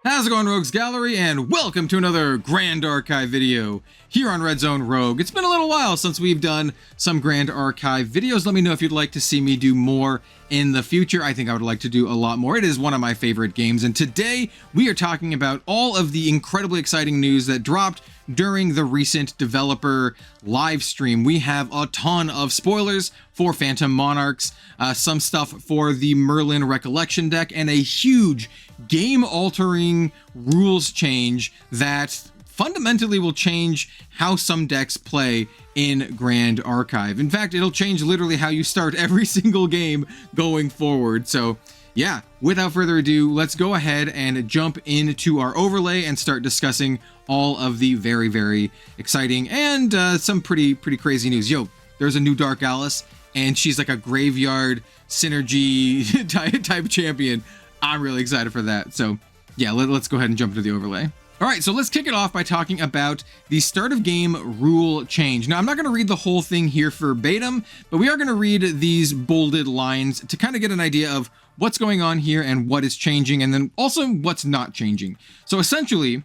How's it going, Rogues Gallery, and welcome to another Grand Archive video here on Red Zone Rogue. It's been a little while since we've done some Grand Archive videos. Let me know if you'd like to see me do more in the future. I think I would like to do a lot more. It is one of my favorite games, and today we are talking about all of the incredibly exciting news that dropped during the recent developer live stream. We have a ton of spoilers for Phantom Monarchs, some stuff for the Merlin Recollection deck, and a huge game-altering rules change that fundamentally will change how some decks play in Grand Archive. In fact, it'll change literally how you start every single game going forward. So yeah, without further ado, let's go ahead and jump into our overlay and start discussing all of the very, very exciting and some pretty crazy news. Yo, there's a new Dark Alice, and she's like a graveyard synergy type champion. I'm really excited for that. So yeah, let's go ahead and jump into the overlay. All right, so let's kick it off by talking about the start of game rule change. Now, I'm not going to read the whole thing here verbatim, but we are going to read these bolded lines to kind of get an idea of what's going on here and what is changing, and then also what's not changing. So essentially,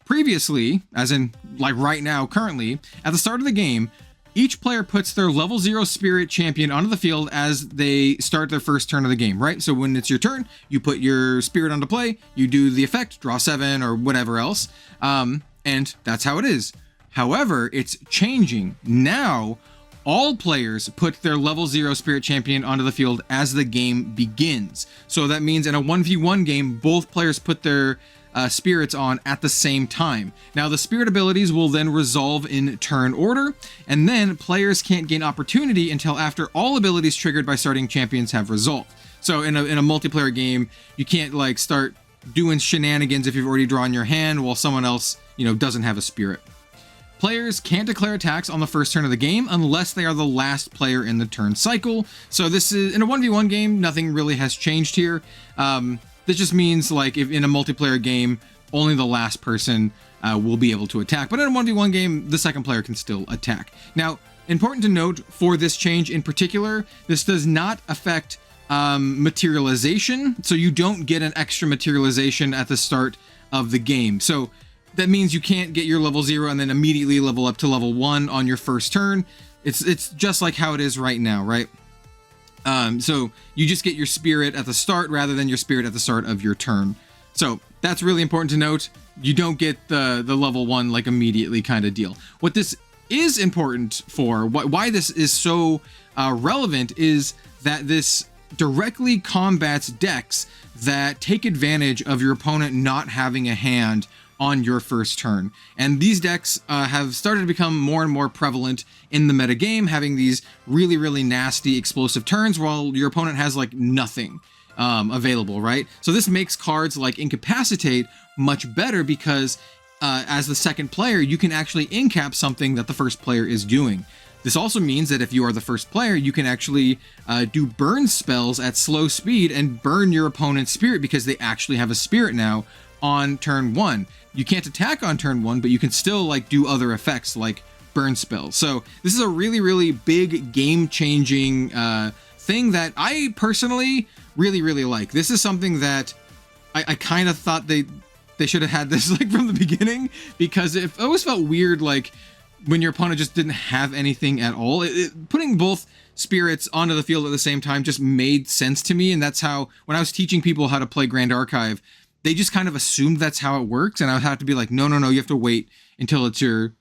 previously, as in like right now, currently, at the start of the game, each player puts their level 0 spirit champion onto the field as they start their first turn of the game, right? So when it's your turn, you put your spirit onto play, you do the effect, draw 7 or whatever else, and that's how it is. However, it's changing. Now, all players put their level 0 spirit champion onto the field as the game begins. So that means in a 1v1 game, both players put their spirits on at the same time. Now the spirit abilities will then resolve in turn order, and then players can't gain opportunity until after all abilities triggered by starting champions have resolved. So in a multiplayer game, you can't like start doing shenanigans if you've already drawn your hand while someone else, doesn't have a spirit. Players can't declare attacks on the first turn of the game unless they are the last player in the turn cycle. So this is in a 1v1 game, nothing really has changed here. This just means like if in a multiplayer game, only the last person will be able to attack. But in a 1v1 game, the second player can still attack. Now, important to note for this change in particular, this does not affect materialization. So you don't get an extra materialization at the start of the game. So that means you can't get your level 0 and then immediately level up to level 1 on your first turn. It's just like how it is right now, right? So you just get your spirit at the start rather than your spirit at the start of your turn. So that's really important to note. You don't get the level 1 like immediately kind of deal. What this is important for, why this is so relevant, is that this directly combats decks that take advantage of your opponent not having a hand on your first turn. And these decks have started to become more and more prevalent in the metagame, having these really nasty explosive turns while your opponent has like nothing available, right? So this makes cards like Incapacitate much better because as the second player, you can actually incap something that the first player is doing. This also means that if you are the first player, you can actually do burn spells at slow speed and burn your opponent's spirit because they actually have a spirit now on turn 1. You can't attack on turn 1, but you can still like do other effects like burn spells. So this is a really big game-changing thing that I personally really like. This is something that I kind of thought they should have had this like from the beginning, because it always felt weird like when your opponent just didn't have anything at all. Putting both spirits onto the field at the same time just made sense to me, and that's how, when I was teaching people how to play Grand Archive, they just kind of assumed that's how it works, and I would have to be like, no, you have to wait until it's your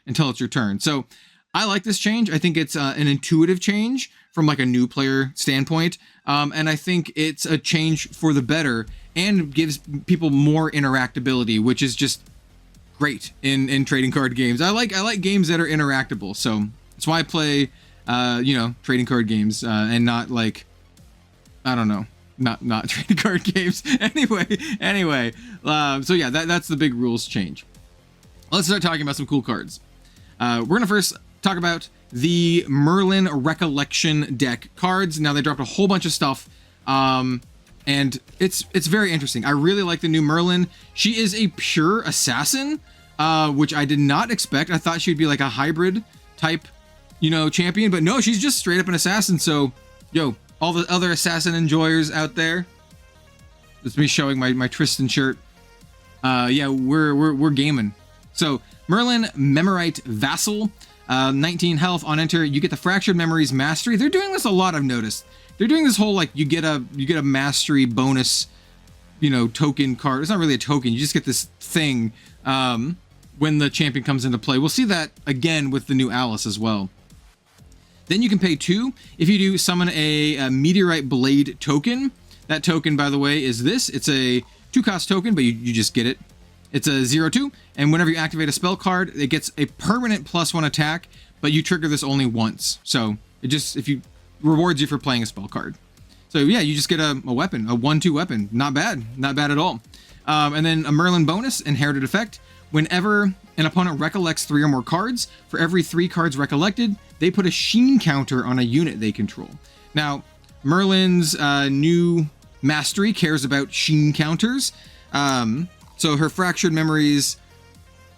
turn. So I like this change. I think it's an intuitive change from like a new player standpoint, and I think it's a change for the better and gives people more interactability, which is just great in trading card games. I like games that are interactable, so that's why I play trading card games and not like, I don't know, not trading card games. anyway, so yeah, that's the big rules change. Let's start talking about some cool cards. We're gonna first talk about the Merlin Recollection deck cards. Now they dropped a whole bunch of stuff, and it's very interesting. I really like the new Merlin. She is a pure assassin, which I did not expect. I thought she'd be like a hybrid type, champion, but no, she's just straight up an assassin. So, yo, all the other assassin enjoyers out there, it's me showing my Tristan shirt. Yeah, we're gaming. So Merlin Memorite Vassal, 19 health on enter. You get the Fractured Memories Mastery. They're doing this a lot, I've noticed. They're doing this whole, like, you get a mastery bonus, you know, token card. It's not really a token. You just get this thing when the champion comes into play. We'll see that again with the new Alice as well. Then you can pay 2 if you do summon a Meteorite Blade token. That token, by the way, is this. It's a 2-cost token, but you just get it. It's a 0/2, and whenever you activate a spell card, it gets a permanent +1 attack, but you trigger this only once. So it just rewards you for playing a spell card. So yeah, you just get a weapon, a 1/2 weapon. Not bad at all. And then a Merlin bonus, inherited effect. Whenever an opponent recollects 3 or more cards, for every 3 cards recollected, they put a sheen counter on a unit they control. Now, Merlin's new mastery cares about sheen counters. So her Fractured Memories,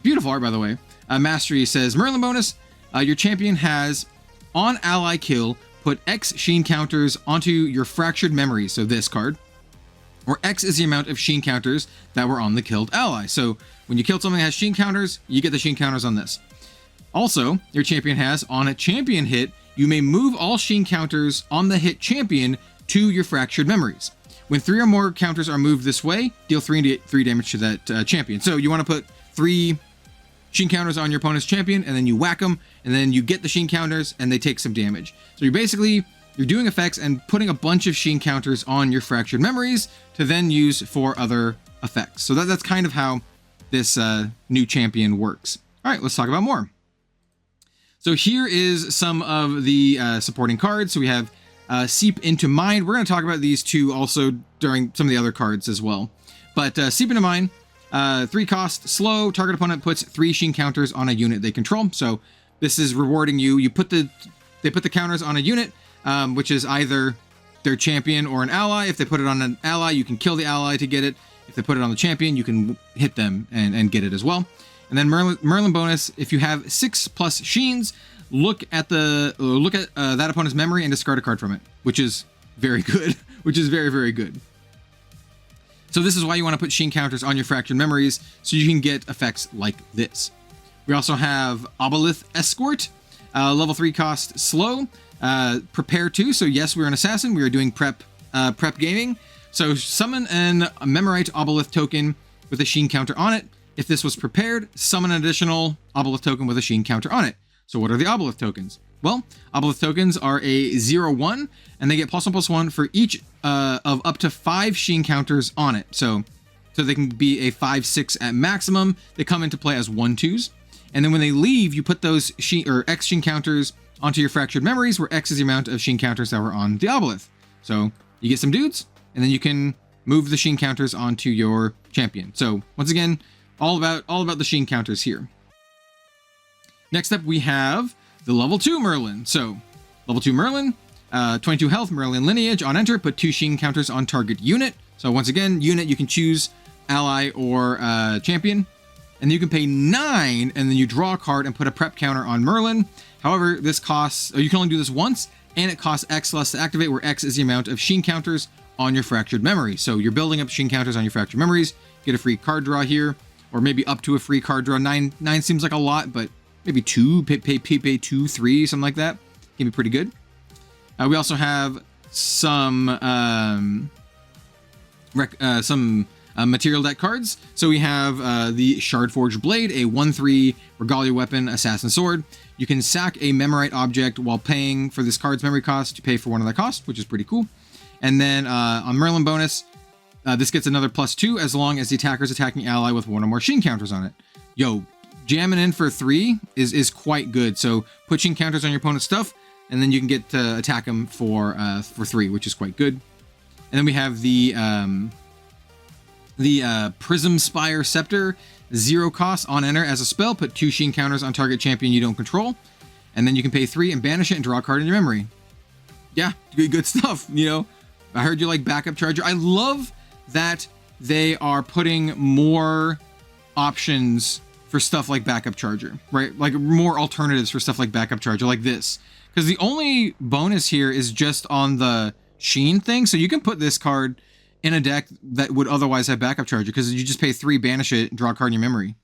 beautiful art by the way, mastery says, Merlin bonus, your champion has, on ally kill, put X sheen counters onto your Fractured Memories, so this card, where X is the amount of sheen counters that were on the killed ally. So when you kill something that has sheen counters, you get the sheen counters on this. Also, your champion has, on a champion hit, you may move all sheen counters on the hit champion to your Fractured Memories. When 3 or more counters are moved this way, deal 3 damage to that champion. So you want to put 3 sheen counters on your opponent's champion, and then you whack them, and then you get the sheen counters, and they take some damage. So you're doing effects and putting a bunch of sheen counters on your Fractured Memories to then use for other effects. So that's kind of how this new champion works. All right, let's talk about more. So here is some of the supporting cards. So we have Seep into Mind. We're going to talk about these two also during some of the other cards as well. But Seep into Mind, 3 cost, slow. Target opponent puts 3 sheen counters on a unit they control. So this is rewarding you. They put the counters on a unit, which is either their champion or an ally. If they put it on an ally, you can kill the ally to get it. If they put it on the champion, you can hit them and get it as well. And then Merlin bonus, if you have 6+ sheens, look at that opponent's memory and discard a card from it, which is very good, which is very, very good. So this is why you want to put sheen counters on your Fractured Memories, so you can get effects like this. We also have Obelith Escort, level 3 cost, slow, prepare 2. So yes, we're an assassin. We are doing prep gaming. So summon a Memorite Obelith token with a sheen counter on it. If this was prepared, summon an additional Obelith token with a sheen counter on it. So what are the Obelith tokens? Well, Obelith tokens are a 0/1, and they get +1/+1 for each of up to 5 sheen counters on it. So they can be a 5/6 at maximum. They come into play as 1/2s. And then when they leave, you put those X sheen counters onto your Fractured Memories, where X is the amount of sheen counters that were on the Obelith. So you get some dudes, and then you can move the sheen counters onto your champion. So once again, all about the sheen counters here. Next up, we have the level 2 Merlin. So level 2 Merlin, 22 health, Merlin lineage. On enter, put 2 sheen counters on target unit. So once again, unit, you can choose ally or champion. And then you can pay 9, and then you draw a card and put a prep counter on Merlin. However, this costs, you can only do this once, and it costs X less to activate, where X is the amount of sheen counters on your Fractured Memory. So you're building up sheen counters on your Fractured Memories, get a free card draw here, or maybe up to a free card draw. 9 seems like a lot, but maybe 2, pay 2, 3, something like that. Can be pretty good. We also have some material deck cards. So we have the Shardforged Blade, a 1/3 Regalia weapon, assassin sword. You can sack a Memorite object while paying for this card's memory cost to pay for one of that cost, which is pretty cool. And then on Merlin bonus, this gets another +2 as long as the attacker's attacking ally with 1 or more sheen counters on it. Yo, jamming in for 3 is quite good. So put sheen counters on your opponent's stuff, and then you can get to attack them for 3, which is quite good. And then we have the Prism Spire Scepter, 0 cost. On enter as a spell, put 2 sheen counters on target champion you don't control, and then you can pay 3 and banish it and draw a card in your memory. Yeah, good stuff. You know, I heard you like Backup Charger. I love that they are putting more options for stuff like Backup Charger, right? Like more alternatives for stuff like Backup Charger, like this. Because the only bonus here is just on the sheen thing. So you can put this card in a deck that would otherwise have backup charger, because you just pay 3, banish it, draw a card in your memory.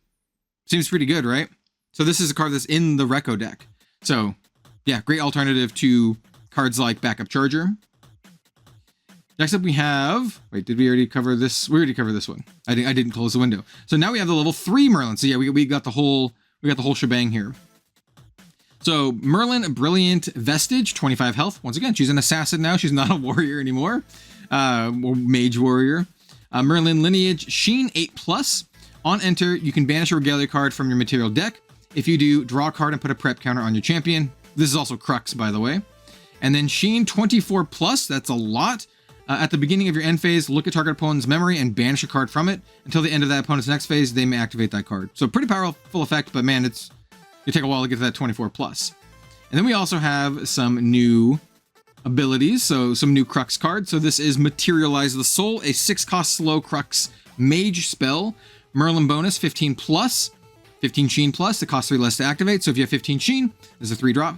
Seems pretty good, right? So this is a card that's in the Reco deck. So yeah, great alternative to cards like backup charger. Next up we have, wait, did we already cover this? We already covered this one. I didn't close the window. So now we have the level 3 Merlin. So yeah, we got the whole shebang here. So Merlin, Brilliant Vestige, 25 health. Once again, she's an assassin now. She's not a warrior anymore. Or mage warrior. Merlin Lineage, Sheen, 8+. On enter, you can banish a Regalia card from your material deck. If you do, draw a card and put a prep counter on your champion. This is also Crux, by the way. And then Sheen, 24+. That's a lot. At the beginning of your end phase, look at target opponent's memory and banish a card from it. Until the end of that opponent's next phase, they may activate that card. So pretty powerful effect, but man, it take a while to get to that 24+. And then we also have some new abilities, so some new Crux cards. So this is Materialize the Soul, a 6-cost slow Crux mage spell. Merlin bonus, 15+. 15 Sheen plus, it costs 3 less to activate. So if you have 15 Sheen, there's a 3-drop.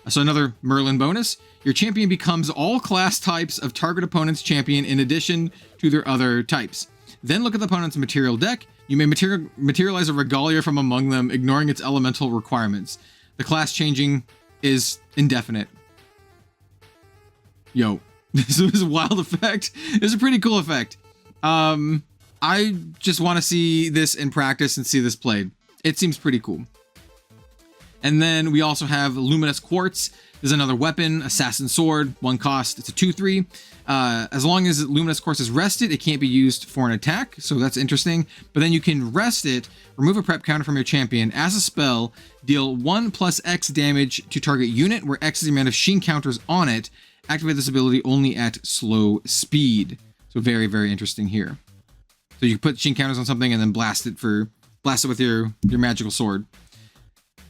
So another Merlin bonus. Your champion becomes all class types of target opponent's champion in addition to their other types. Then look at the opponent's material deck. You may materialize a Regalia from among them, ignoring its elemental requirements. The class changing is indefinite. Yo, this is a wild effect. It's a pretty cool effect. I just want to see this in practice and see this played. It seems pretty cool. And then we also have Luminous Quartz. There's another weapon, Assassin Sword, 1 cost. It's a 2/3. As long as Luminous Quartz is rested, it can't be used for an attack, so that's interesting. But then you can rest it, remove a prep counter from your champion. As a spell, deal 1 + X damage to target unit, where X is the amount of Sheen counters on it. Activate this ability only at slow speed. So very, very interesting here. So you put Sheen counters on something and then blast it with your magical sword.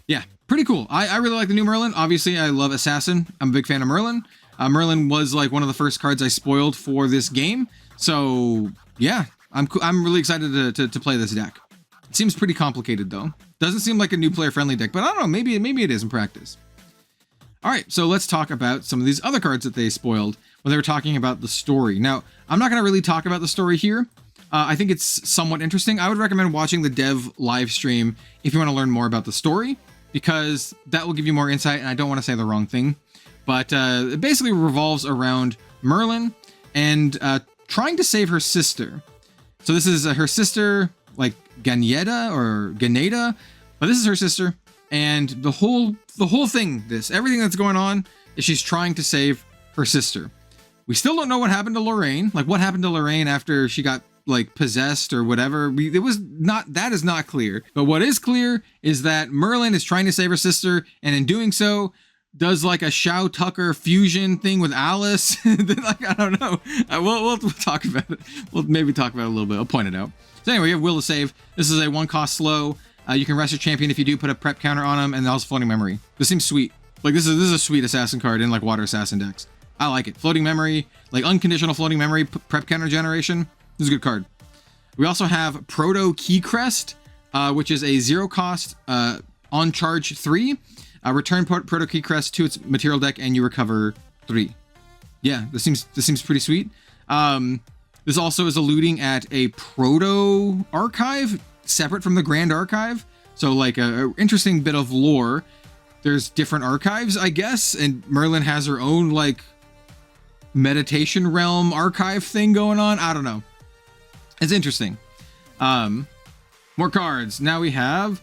Yeah, pretty cool. I really like the new Merlin. Obviously, I love Assassin. I'm a big fan of Merlin. Merlin was like one of the first cards I spoiled for this game. So yeah, I'm really excited to play this deck. It seems pretty complicated though. Doesn't seem like a new player friendly deck, but I don't know, maybe it is in practice. All right, so let's talk about some of these other cards that they spoiled when they were talking about the story. Now, I'm not going to really talk about the story here. I think it's somewhat interesting. I would recommend watching the dev live stream if you want to learn more about the story, because that will give you more insight, and I don't want to say the wrong thing. But it basically revolves around Merlin and trying to save her sister. So this is her sister, like Ganeda, but this is her sister, and the whole thing, everything that's going on is she's trying to save her sister. We still don't know what happened to Lorraine, like what happened to Lorraine after she got like possessed or whatever. That is not clear. But what is clear is that Merlin is trying to save her sister, and in doing so, does like a Shao Tucker fusion thing with Alice. Like, I don't know. We'll talk about it. We'll maybe talk about it a little bit. I'll point it out. So anyway, you have Will to Save. This is a 1-cost slow. You can rest your champion if you do put a prep counter on him, and also floating memory. This seems sweet. Like this is a sweet assassin card in like water assassin decks. I like it. Floating memory, like unconditional floating memory, prep counter generation. This is a good card. We also have Proto Key Crest, which is a 0-cost on charge 3. Return Proto Key Crest to its material deck, and you recover 3. Yeah, this seems pretty sweet. This also is alluding at a Proto Archive separate from the Grand Archive. So like a interesting bit of lore. There's different archives, I guess, and Merlin has her own like meditation realm archive thing going on. I don't know. It's interesting. More cards. Now we have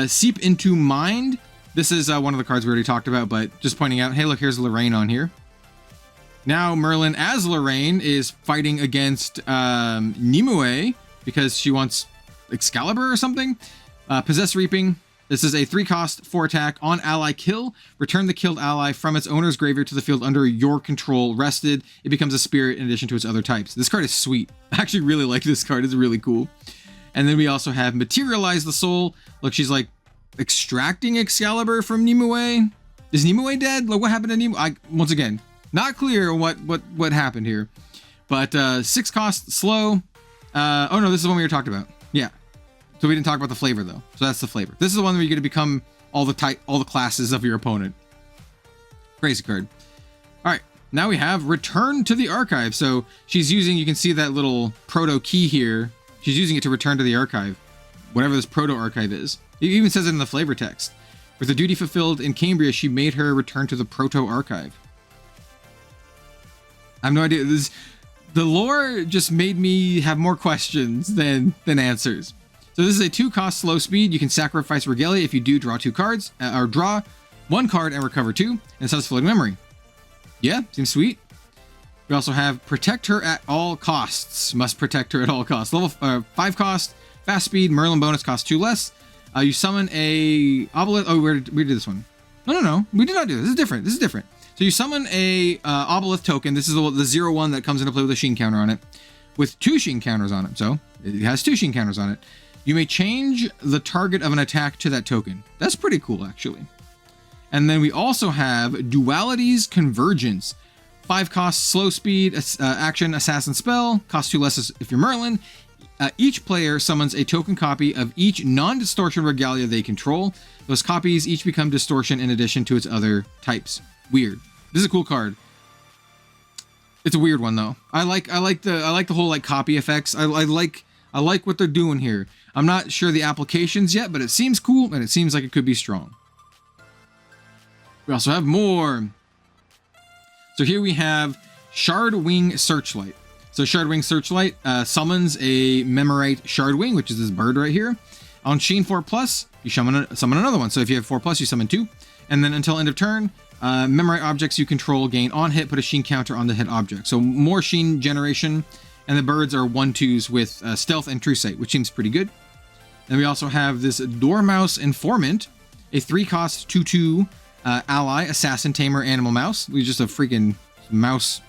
Seep into Mind. This is one of the cards we already talked about, but just pointing out, hey, look, here's Lorraine on here. Now Merlin as Lorraine is fighting against Nimue because she wants Excalibur or something. Possess Reaping. This is a 3-cost 4-attack on ally kill. Return the killed ally from its owner's graveyard to the field under your control. Rested. It becomes a spirit in addition to its other types. This card is sweet. I actually really like this card. It's really cool. And then we also have Materialize the Soul. Look, she's like extracting Excalibur from Nimue. Is Nimue dead? Like, what happened to Nimue? Once again, not clear what happened here. But 6-cost slow. Oh no, this is the one we were talking about. Yeah. So we didn't talk about the flavor though. So that's the flavor. This is the one where you're going to become all the classes of your opponent. Crazy card. All right. Now we have return to the archive. So she's using, you can see that little proto key here. She's using it to return to the archive, whatever this proto archive is. It even says it in the flavor text. With the duty fulfilled in Cambria, she made her return to the proto archive. I have no idea. The lore just made me have more questions than answers. So this is a 2-cost slow speed. You can sacrifice Regalia. If you do, draw 2 cards, or draw 1 card and recover 2. And it says floating memory. Yeah, seems sweet. We also have protect her at all costs. Must protect her at all costs. Level 5 cost, fast speed, Merlin bonus costs 2 less. You summon a obelisk. Oh, we did this one. No. We did not do this. This is different. So you summon a obelisk token. This is the 0/1 that comes into play with a sheen counter on it, with 2 sheen counters on it. So it has 2 sheen counters on it. You may change the target of an attack to that token. That's pretty cool, actually. And then we also have Duality's Convergence. 5 cost, slow speed, action, assassin spell. Cost 2 less if you're Merlin. Each player summons a token copy of each non-distortion regalia they control. Those copies each become distortion in addition to its other types. Weird. This is a cool card. It's a weird one though. I like the whole like copy effects. I like what they're doing here. I'm not sure the applications yet, but it seems cool and it seems like it could be strong. We also have more. So here we have Shardwing Searchlight. So Shardwing Searchlight summons a Memorite Shardwing, which is this bird right here. On Sheen 4+, you summon another one. So if you have 4+, you summon 2. And then until end of turn, Memorite objects you control gain on hit, put a Sheen counter on the hit object. So more Sheen generation, and the birds are 1/2s with Stealth and True Sight, which seems pretty good. Then we also have this Dormouse Informant, a 3-cost 2/2 ally, assassin, tamer, animal mouse. He's just a freaking mouse.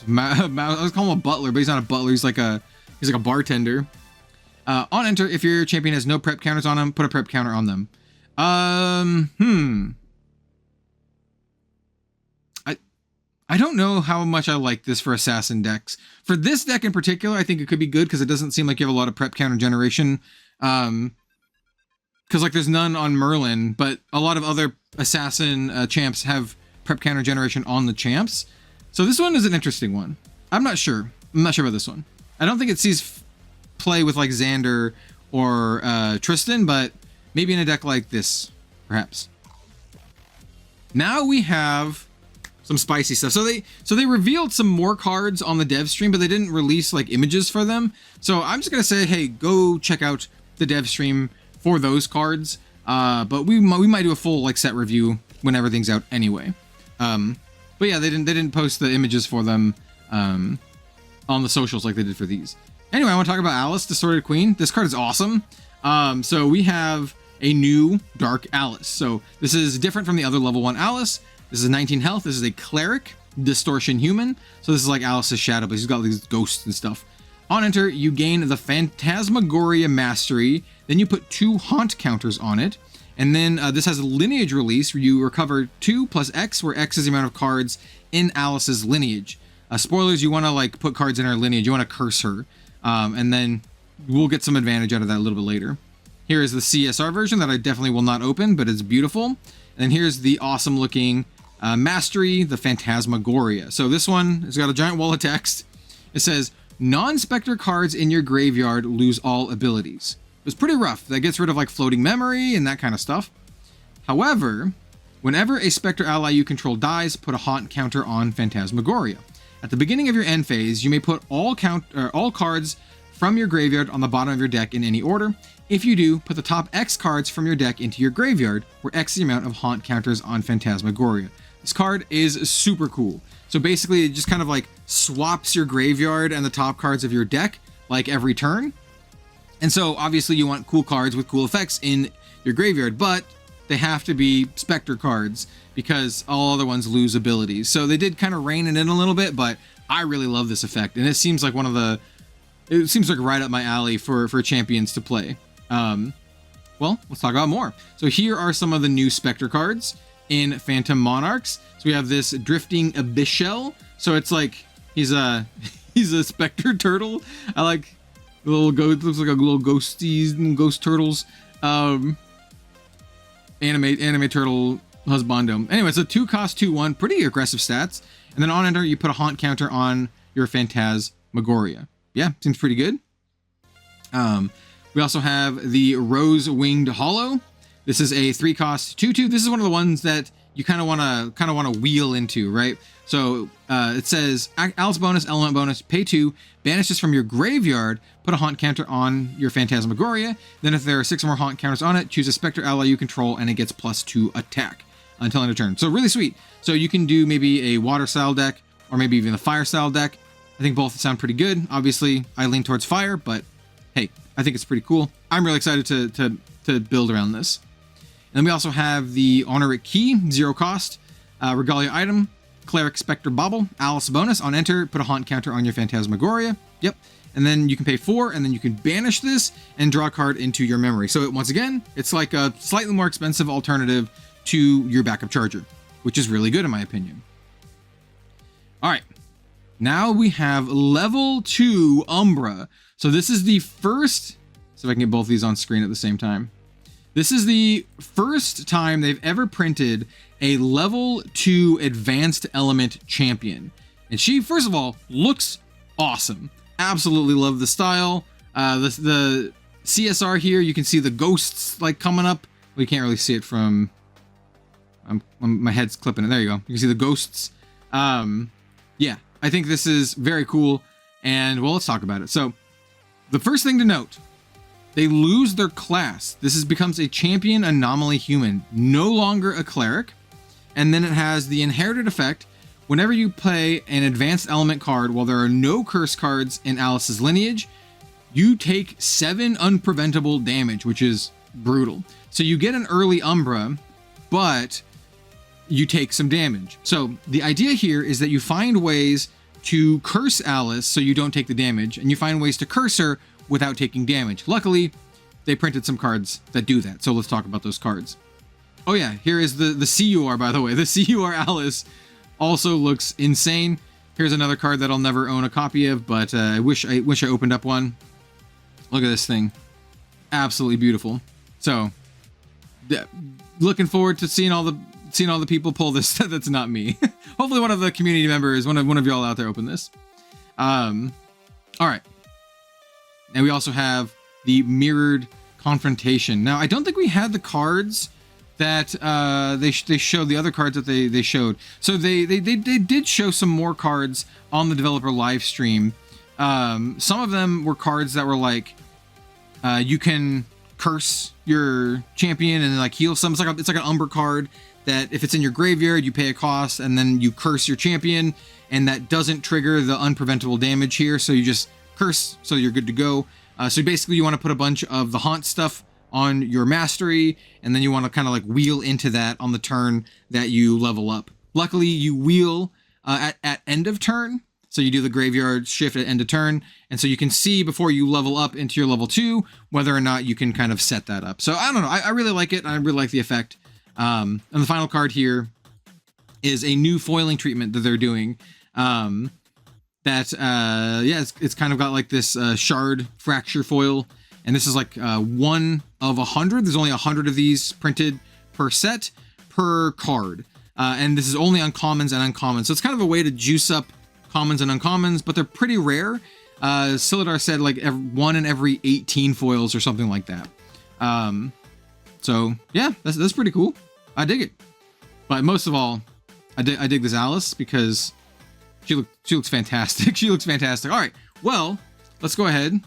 I was calling him a butler, but he's not a butler. He's like a bartender. On enter, if your champion has no prep counters on him, put a prep counter on them. I don't know how much I like this for assassin decks. For this deck in particular, I think it could be good because it doesn't seem like you have a lot of prep counter generation. Because like there's none on Merlin, but a lot of other assassin champs have prep counter generation on the champs. So this one is an interesting one. I'm not sure about this one. I don't think it sees play with like Xander or Tristan, but maybe in a deck like this, perhaps. Now we have some spicy stuff. So they revealed some more cards on the dev stream, but they didn't release like images for them. So I'm just gonna say, hey, go check out the dev stream for those cards. But we might do a full like set review when everything's out anyway. But yeah, they didn't post the images for them on the socials like they did for these. Anyway, I want to talk about Alice, Distorted Queen. This card is awesome. So we have a new Dark Alice. So this is different from the other level 1 Alice. This is 19 health. This is a cleric, distortion human. So this is like Alice's shadow, but he's got these ghosts and stuff. On enter, you gain the Phantasmagoria Mastery. Then you put 2 haunt counters on it. And then this has a lineage release where you recover 2 plus X, where X is the amount of cards in Alice's lineage. Spoilers, you want to like put cards in her lineage. You want to curse her. And then we'll get some advantage out of that a little bit later. Here is the CSR version that I definitely will not open, but it's beautiful. And here's the awesome looking Mastery, the Phantasmagoria. So this one has got a giant wall of text. It says, non-specter cards in your graveyard lose all abilities. It's pretty rough. That gets rid of like floating memory and that kind of stuff. However, whenever a specter ally you control dies, put a haunt counter on Phantasmagoria. At the beginning of your end phase, you may put all cards from your graveyard on the bottom of your deck in any order. If you do, put the top X cards from your deck into your graveyard, where X is the amount of haunt counters on Phantasmagoria. This card is super cool. So basically, it just kind of like swaps your graveyard and the top cards of your deck like every turn. And so obviously you want cool cards with cool effects in your graveyard, but they have to be Spectre cards because all other ones lose abilities. So they did kind of rein it in a little bit, but I really love this effect. And it seems like it seems like right up my alley for champions to play. Well, let's talk about more. So here are some of the new Spectre cards in Phantom Monarchs. So we have this Drifting Abyssal. So it's like he's a Spectre turtle. I like the little ghost, looks like a little ghost turtles. Anime turtle husbando. Anyway, it's a 2-cost 2/1, pretty aggressive stats. And then on enter, you put a haunt counter on your Phantasmagoria. Yeah, seems pretty good. We also have the Rose Winged Hollow. This is a 3-cost 2/2. This is one of the ones that you kind of want to wheel into, right? So it says Alice bonus, element bonus, pay 2, banish this from your graveyard, put a haunt counter on your Phantasmagoria. Then if there are 6 or more haunt counters on it, choose a specter ally you control and it gets +2 attack until end of turn. So really sweet. So you can do maybe a water style deck or maybe even a fire style deck. I think both sound pretty good. Obviously, I lean towards fire, but hey, I think it's pretty cool. I'm really excited to build around this. And then we also have the Honoric Key, 0 cost, Regalia item, Cleric Spectre Bauble, Alice bonus, on enter, put a haunt counter on your Phantasmagoria. Yep. And then you can pay 4, and then you can banish this and draw a card into your memory. So once again, it's like a slightly more expensive alternative to your backup charger, which is really good in my opinion. All right. Now we have level 2 Umbra. So this is the first, so if I can get both of these on screen at the same time. This is the first time they've ever printed a level 2 advanced element champion. And she, first of all, looks awesome. Absolutely love the style. The CSR here, you can see the ghosts like coming up. We can't really see it from, my head's clipping it. There you go. You can see the ghosts. Yeah, I think this is very cool. And well, let's talk about it. So the first thing to note, they lose their class. This becomes a champion anomaly human, no longer a cleric. And then it has the inherited effect. Whenever you play an advanced element card while there are no curse cards in Alice's lineage, you take 7 unpreventable damage, which is brutal. So you get an early Umbra, but you take some damage. So the idea here is that you find ways to curse Alice so you don't take the damage, and you find ways to curse her without taking damage. Luckily, they printed some cards that do that, so let's talk about those cards. Oh yeah, here is the CUR, by the way. The CUR Alice also looks insane. Here's another card that I'll never own a copy of, but I wish I opened up one. Look at this thing. Absolutely beautiful. So, looking forward to seeing all the people pull this. That's not me. Hopefully one of the community members, one of y'all out there open this. All right. And we also have the Mirrored Confrontation. Now, I don't think we had the cards that they showed, the other cards that they showed. So they did show some more cards on the developer live stream. Some of them were cards that were like, you can curse your champion and like heal some. It's like an Umbra card that if it's in your graveyard, you pay a cost and then you curse your champion, and that doesn't trigger the unpreventable damage here. So you just curse, so you're good to go. So basically you want to put a bunch of the haunt stuff on your mastery, and then you want to kind of like wheel into that on the turn that you level up. Luckily you wheel at end of turn, so you do the graveyard shift at end of turn, and so you can see before you level up into your level 2 whether or not you can kind of set that up. So I don't know, I really like it. I really like the effect. And the final card here is a new foiling treatment that they're doing. It's kind of got like this shard fracture foil, and this is like 1 of 100. There's only 100 of these printed per set per card, and this is only on commons and uncommons. So it's kind of a way to juice up commons and uncommons, but they're pretty rare. Silidar said like 1 in every 18 foils or something like that. So yeah, that's pretty cool. I dig it. But most of all, I dig this Alice because she looks fantastic. She looks fantastic. All right, well, let's go ahead,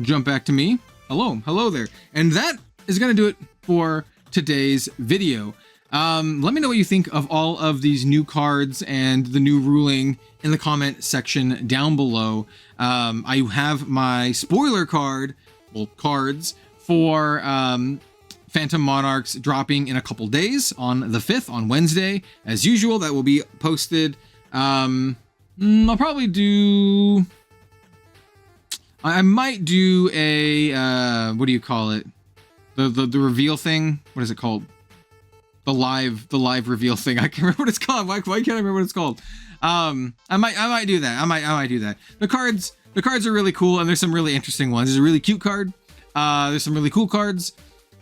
jump back to me. Hello there. And that is gonna do it for today's video. Let me know what you think of all of these new cards and the new ruling in the comment section down below. I have my spoiler cards for Phantom Monarchs dropping in a couple days on the 5th, on Wednesday. As usual, that will be posted. I'll probably do... I might do a, what do you call it? The reveal thing? What is it called? The live reveal thing. I can't remember what it's called. Why can't I remember what it's called? I might do that. I might do that. The cards are really cool, and there's some really interesting ones. There's a really cute card. There's some really cool cards.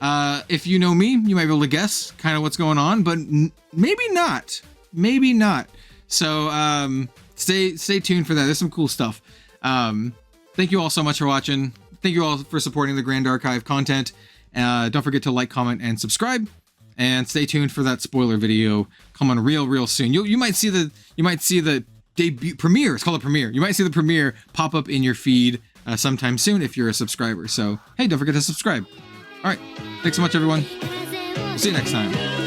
If you know me, you might be able to guess kind of what's going on, but maybe not. Maybe not. So stay tuned for that. There's some cool stuff. Thank you all so much for watching. Thank you all for supporting the Grand Archive content. Don't forget to like, comment, and subscribe. And stay tuned for that spoiler video coming real soon. You might see the debut premiere. It's called a premiere. You might see the premiere pop up in your feed sometime soon if you're a subscriber. So hey, don't forget to subscribe. All right, thanks so much, everyone. See you next time.